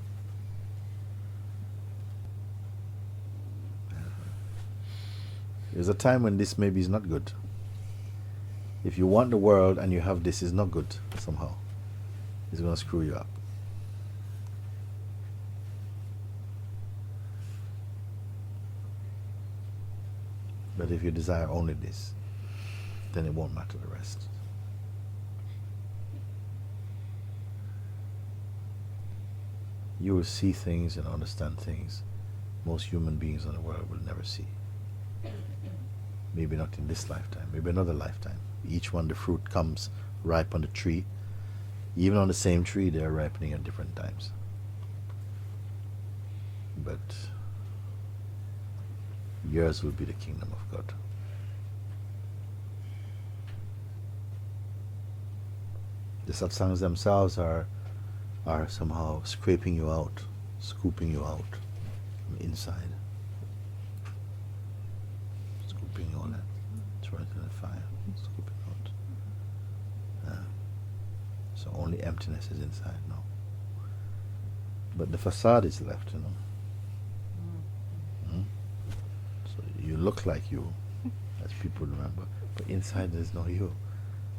There's a time when this maybe is not good. If you want the world and you have this, is not good somehow. It's going to screw you up. But if you desire only this, then it won't matter the rest. You will see things and understand things most human beings in the world will never see. Maybe not in this lifetime, maybe another lifetime. Each one, the fruit comes ripe on the tree. Even on the same tree, they are ripening at different times. But yours will be the kingdom of God. The satsangs themselves are somehow scraping you out, scooping you out from inside. Scooping all that, throw it in the fire, scoop it out. So only emptiness is inside now. But the facade is left, you know. So you look like you, as people remember, but inside there's no you.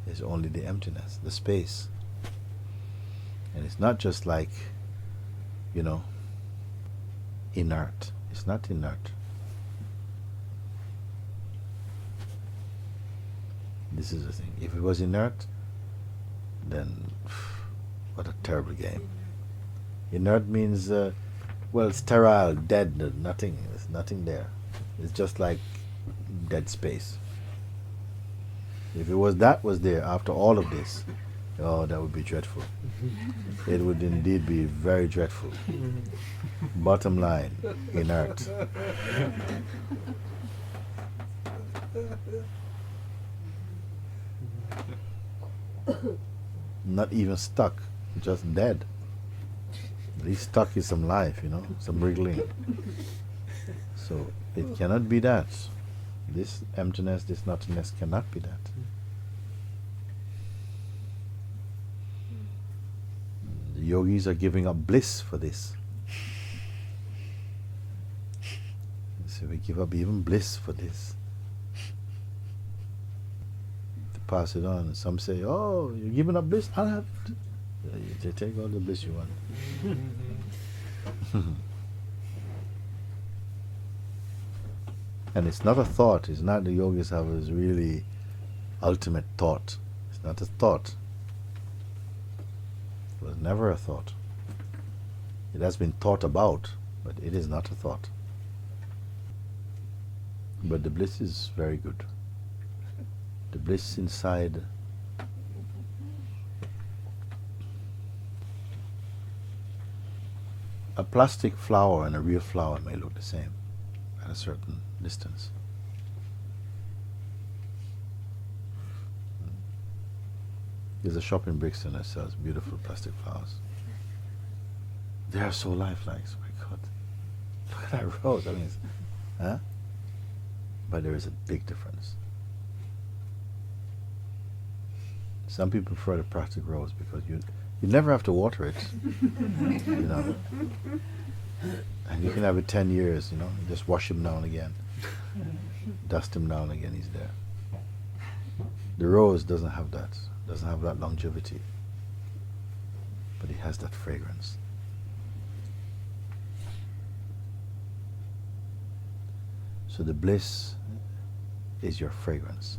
There's only the emptiness, the space. And it's not just like, you know, inert. It's not inert. This is the thing. If it was inert, then what a terrible game. Inert means, well, sterile, dead, nothing. There's nothing there. It's just like dead space. If it was that was there after all of this, oh, that would be dreadful. It would indeed be very dreadful. Bottom line, inert. Not even stuck, just dead. At least stuck is some life, you know, some wriggling. So it cannot be that. This emptiness, this nothingness cannot be that. The yogis are giving up bliss for this. So we give up even bliss for this. To pass it on. Some say, oh, you're giving up bliss? I'll have it. You take all the bliss you want. And it's not a thought. It's not the yogis have as really ultimate thought. It's not a thought. It was never a thought. It has been thought about, but it is not a thought. But the bliss is very good. The bliss inside. A plastic flower and a real flower may look the same at a certain distance. There's a shop in Brixton that sells beautiful plastic flowers. They are so lifelike. Oh my God. Look at that rose. I mean, huh? But there is a big difference. Some people prefer the plastic rose because you never have to water it, you know. And you can have it 10 years, you know. You just wash him now and again, dust him now and again. He's there. The rose doesn't have that. Doesn't have that longevity, but it has that fragrance. So the bliss is your fragrance.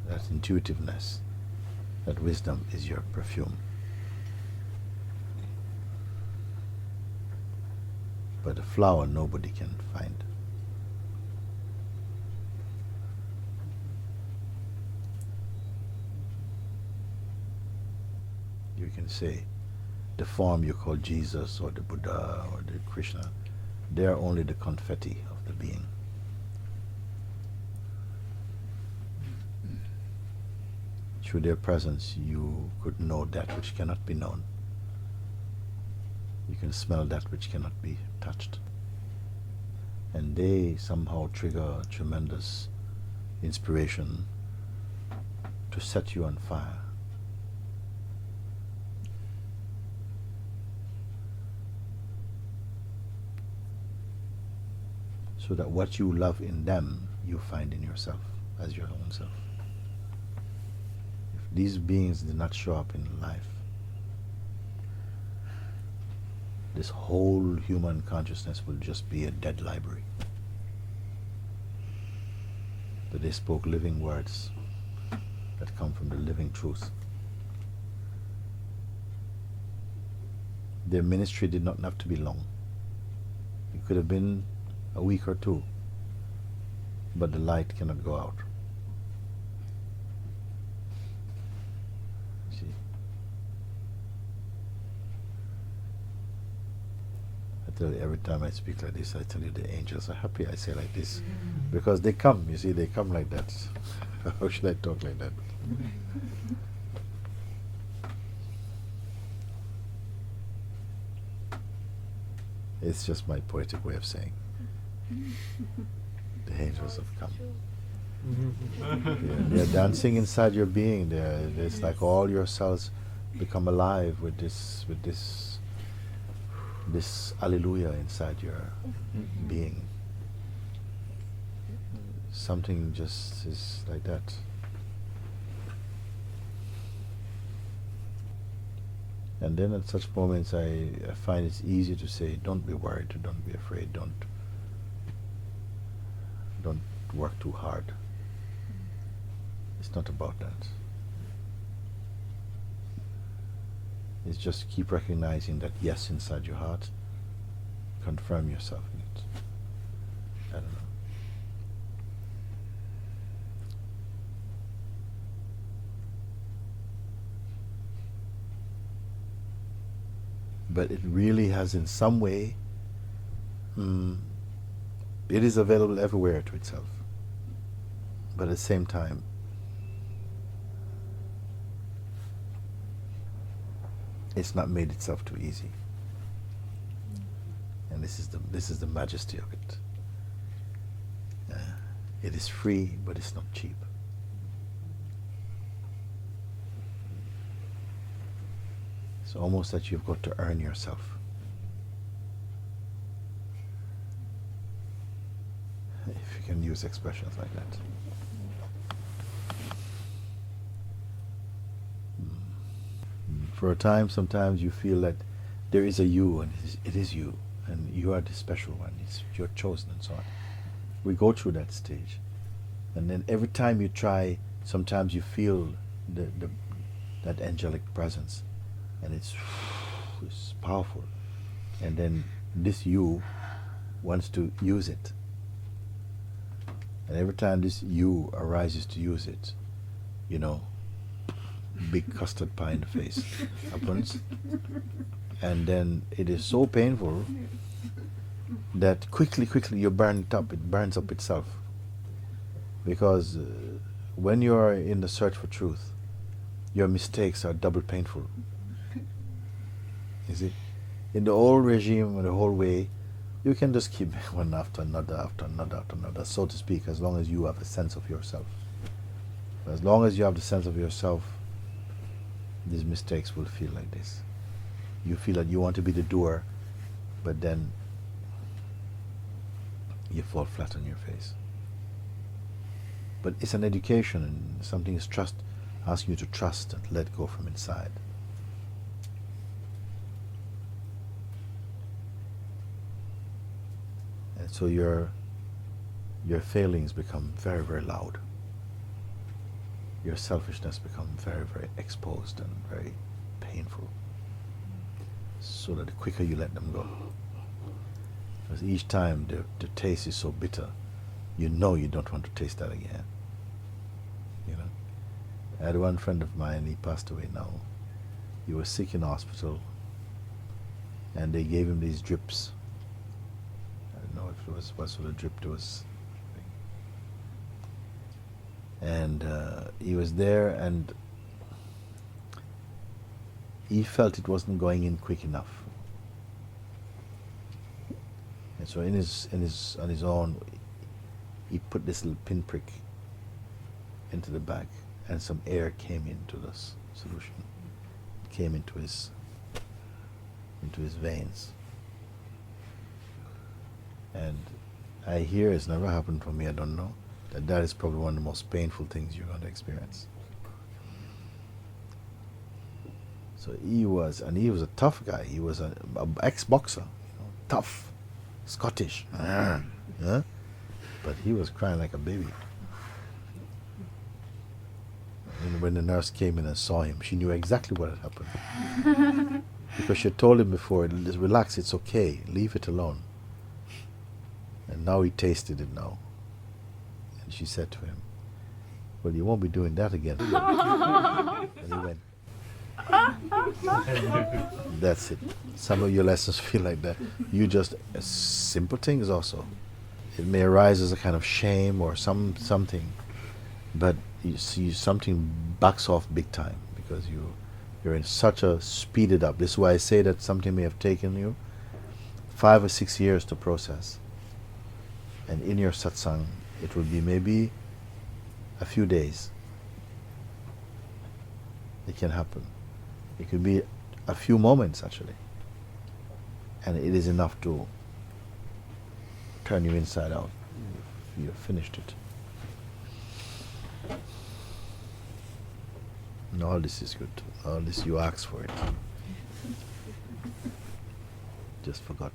That intuitiveness, that wisdom is your perfume. But a flower nobody can find. You can say the form you call Jesus or the Buddha or the Krishna, they are only the confetti of the being. Through their presence you could know that which cannot be known. You can smell that which cannot be touched. And they somehow trigger tremendous inspiration to set you on fire. So that what you love in them, you find in yourself as your own self. If these beings did not show up in life, this whole human consciousness will just be a dead library. But they spoke living words that come from the living truth. Their ministry did not have to be long. It could have been a week or two, but the light cannot go out. See? I tell you, every time I speak like this, I tell you the angels are happy I say like this. Because they come, you see, they come like that. How should I talk like that? It's just my poetic way of saying. The angels have come. They're dancing inside your being. It's like all your cells become alive with this hallelujah inside your being. Something just is like that. And then at such moments I find it's easy to say, don't be worried, don't be afraid, don't work too hard. It's not about that. It's just keep recognizing that yes inside your heart. Confirm yourself in it. I don't know. But it really has in some way, it is available everywhere to itself. But at the same time, it's not made itself too easy. And this is the majesty of it. It is free, but it's not cheap. It's almost that you've got to earn yourself. If you can use expressions like that. For a time, sometimes you feel that there is a you, and it is you, and you are the special one. You're chosen, and so on. We go through that stage, and then every time you try, sometimes you feel that angelic presence, and it's powerful. And then this you wants to use it, and every time this you arises to use it, you know, big custard pie in the face happens, and then it is so painful that quickly you burn it up. It burns up itself. Because when you are in the search for truth, your mistakes are double painful. You see, in the old regime, the whole way, you can just keep one after another, after another, after another, so to speak, as long as you have a sense of yourself. As long as you have the sense of yourself, these mistakes will feel like this. You feel that you want to be the doer, but then you fall flat on your face. But it's an education, and something is trust, asking you to trust and let go from inside. And so your failings become very, very loud. Your selfishness becomes very, very exposed and very painful. So that the quicker you let them go. Because each time the taste is so bitter, you know you don't want to taste that again. You know? I had one friend of mine, he passed away now. He was sick in hospital, and they gave him these drips. I don't know if it was what sort of drip it was. And he was there, and he felt it wasn't going in quick enough. And so on his own, he put this little pinprick into the bag, and some air came into this solution. It came into his veins. And I hear it's never happened for me, I don't know, that is probably one of the most painful things you're going to experience. So he was a tough guy. He was an ex-boxer, tough, Scottish, yeah? But he was crying like a baby. And when the nurse came in and saw him, she knew exactly what had happened. Because she had told him before, relax, it's okay, leave it alone. And now he tasted it now. And she said to him, well, you won't be doing that again. And he went, that's it. Some of your lessons feel like that. You just, simple things also. It may arise as a kind of shame or something, but you see something backs off big time because you're in such a speeded up. This is why I say that something may have taken you 5 or 6 years to process. And in your satsang, it will be maybe a few days. It can happen. It could be a few moments actually. And it is enough to turn you inside out. You've finished it. And all this is good. All this you asked for it. Just forgot.